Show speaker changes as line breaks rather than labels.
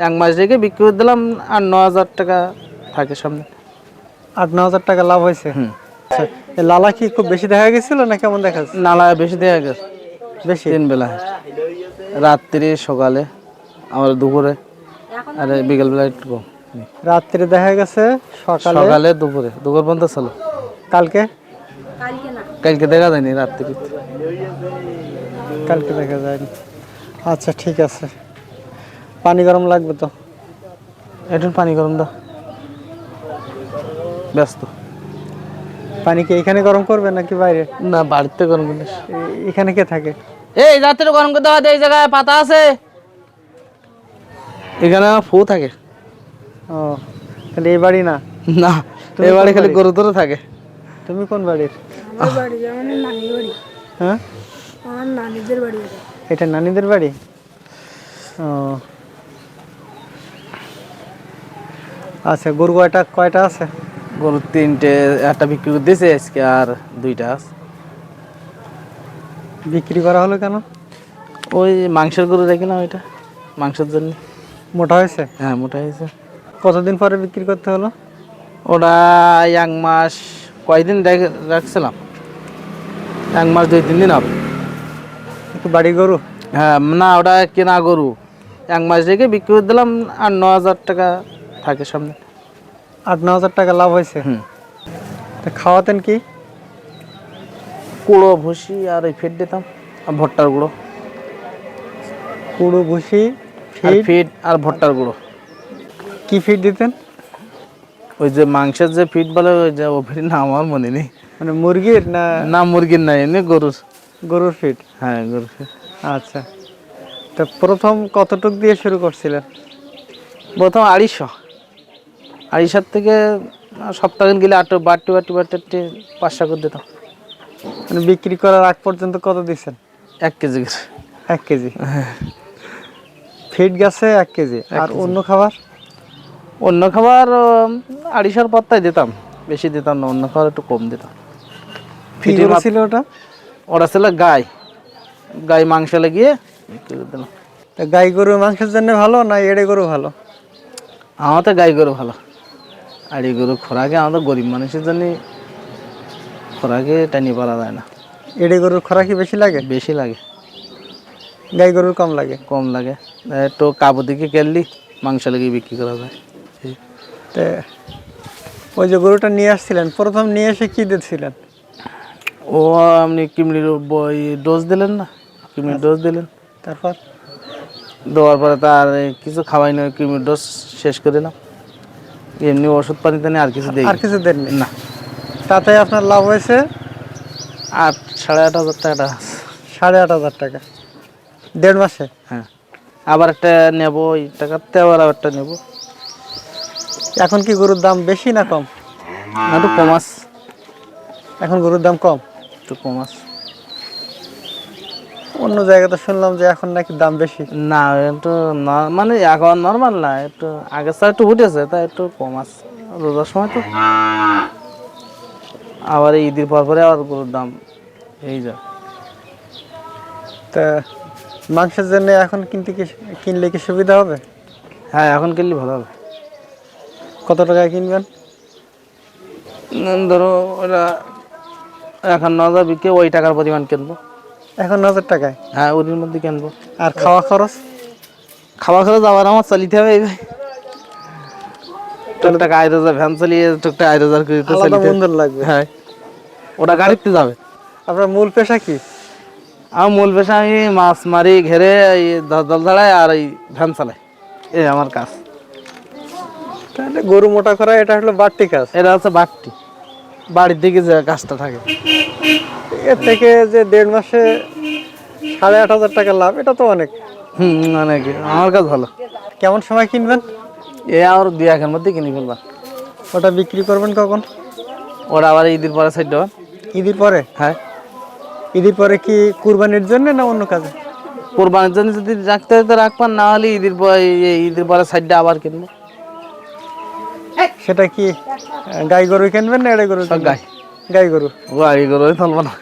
এক মাস রেখে বিক্রি করে দিলাম, আর 9,000 টাকা থাকে সামনে।
8-9 হাজার টাকা লাভ হয়েছে। আচ্ছা, এই লালা কি খুব বেশি দেখা গেছিল না কেমন দেখা যাচ্ছে?
নালা বেশি দেওয়া গেছে,
বেশি
3 বেলা, রাত্রি, সকালে, আমার দুপুরে, আর বিকেল বেলা একটু কম।
রাত্রে দেখা গেছে, সকালে,
সকালে, দুপুরে, দুপুর পর্যন্ত ছিল।
কালকে
কালকে দেখা যায়নি, রাত্রি।
কালকে দেখা যায়নি। আচ্ছা ঠিক আছে, পানি গরম লাগবে তো।
একটু পানি গরম দাও, ব্যস্ত।
পানি কি এখানে গরম করবে নাকি বাইরে?
না, বাড়িতে গরম করিস।
এখানে কে থাকে?
এই রাত্রে গরম করতে হয়, এই জায়গায় পাতা আছে, এখানে আমার ফু থাকে।
ও, তাহলে এই বাড়ি না?
না, এই বাড়ি খালি গরু ধরে থাকে।
তুমি কোন বাড়ির?
আমার বাড়ি যেমন নানির বাড়ি।
হ্যাঁ,
আমার নানিদের বাড়ি এটা।
এটা নানিদের বাড়ি। ও আচ্ছা, গরু কয়টা আছে?
গরু 3টে, একটা বিক্রি করে দিয়েছে আজকে, আর 2টা আছে।
বিক্রি করা হলো কেন?
ওই মাংসের গরু রেখে না, ওইটা মাংসের জন্য।
মোটা হয়েছে?
হ্যাঁ, মোটা হয়েছে।
কতদিন পরে বিক্রি করতে হলো?
ওটা 1 মাস, কয়দিন রাখছিলাম, 1 মাস 2-3 দিন হবে।
একটু বাড়ি গরু?
হ্যাঁ, না, ওটা কেনা গরু, 1 মাস রেখে বিক্রি করে দিলাম, আর 9,000 টাকা থাকে সামনে।
8-9 হাজার টাকা লাভ হয়েছে।
হুম।
তা খাওয়াতেন কি?
কুড়ো, ভুসি, আর ওই ফিট দিতাম, আর ভুট্টার গুঁড়ো।
কুড়ো, ভুসি,
আর
ফিড?
ফিট আর ভুট্টার গুঁড়ো।
কি ফিড দিতেন?
ওই যে মাংসের যে ফিট বলে, ওই যে ও ফিট, না আমার মনে নেই।
মানে মুরগির না?
না, মুরগির নাই, এমনি গরুর।
গরুর ফিড।
হ্যাঁ, গরুর ফিট।
আচ্ছা, তো প্রথম কতটুক দিয়ে শুরু করছিলেন?
প্রথম 250 থেকে সপ্তাহে গেলে 8 বাড়তে 500 করে দিতাম।
মানে বিক্রি করার আগ পর্যন্ত কত দিচ্ছেন?
1 কেজি করে।
1 কেজি ফিড গেছে 1 কেজি। আর অন্য খাবার?
অন্য খাবার 250 পত্তায় দিতাম, বেশি দিতাম না। অন্য খাবার একটু কম দিতাম।
কি গরু ছিল ওটা?
ওটা ছিল গাই মাংস লাগিয়ে বিক্রি করে দিলাম।
তা গাই গরু মাংসের জন্য ভালো না এড়ে গরু ভালো?
আমার তো গাই গরু ভালো। আর এই গরু খোরাকে, আমাদের গরিব মানুষের জন্য খোরাকে টানি পারা যায় না।
এড়ে গরুর খোরাকি বেশি লাগে?
বেশি লাগে।
গাই গরুর কম লাগে?
কম লাগে। একটু কাবু দিকে কেললি মাংস লাগিয়ে বিক্রি করা যায়।
তো ওই যে গরুটা নিয়ে আসছিলেন, প্রথম নিয়ে এসে কি দিচ্ছিলেন?
ও, আপনি কিমলির ডোজ দিলেন না, কিমলির ডোজ দিলেন।
তারপর
দেওয়ার পরে তার কিছু খাওয়াই নয়, কিমলির ডোজ শেষ করে দিলাম। এমনি ওষুধ পানি টানি আর কিছু দেই
আর কিছু দেননি?
না।
তাতে আপনার লাভ হয়েছে
8,500 টাকা।
8,500 টাকা 1.5 মাসে?
হ্যাঁ, আবার একটা নেবো, ওই টাকাতে আবার একটা নেবো।
এখন কি গরুর দাম বেশি না কম?
একটু কমাস।
এখন গরুর দাম কম?
একটু কমাস।
অন্য জায়গাতে শুনলাম যে এখন নাকি দাম বেশি।
না, একটু মানে এখন নর্মাল না, একটু আগের স্যার একটু উঠেছে, তাই একটু কমাস। রোজার সময় তো, আবার এই ঈদের পরে আবার গরুর দাম এই যায়।
তা মাংসের জন্য এখন কিনলে কি সুবিধা হবে?
হ্যাঁ, এখন কিনলে ভালো হবে।
কত টাকায় কিনবেন?
ধরো ওরা এখন 9,000 বিকে, ওই টাকার পরিমাণ কিনবো।
এখন 9,000 টাকায়?
হ্যাঁ, ওর মধ্যে কিনবো।
আর খাওয়া খরচ?
খাওয়া খরচ আবার আমার চালিতে হবে। এই টুকটাক 8,000 ভ্যান চালিয়ে টুকটাক 8,000 করে তো
আলাদা
চালিতে।
মূলধন লাগবে।
হ্যাঁ, ওটা গাড়িতে যাবে।
আপনার মূল পেশা কি?
আমার মূল পেশা, আমি মাছ মারি, ঘেরে, এই দল ধাড়াই, আর এই ভ্যান চালাই, এই আমার কাজ।
তাহলে গরু মোটা করা এটা হলো বাড়তি কাজ।
এটা হচ্ছে বাড়ির দিকে যে কাজটা থাকে।
এর থেকে যে 1.5 মাসে 8,500 টাকা লাভ, এটা তো অনেক।
অনেক, আমার কাজ ভালো।
কেমন সময় কিনবেন?
আর 2-1 মধ্যে কিনে ফেলবা।
ওটা বিক্রি করবেন কখন?
ওরা আবার ঈদের পরে সাইড দেওয়া।
ঈদের পরে?
হ্যাঁ,
ঈদের পরে কি কুরবানির জন্য না অন্য কাজে?
কোরবানির জন্য যদি রাখতে হয় তো রাখবেন, না হলে ঈদের পরে সাইডটা আবার কিনবো।
সেটা কি গাই গরু কিনবেন না এড়ে গরু?
সব গাই।
গাই গরু।
গাই গরু চলবো না।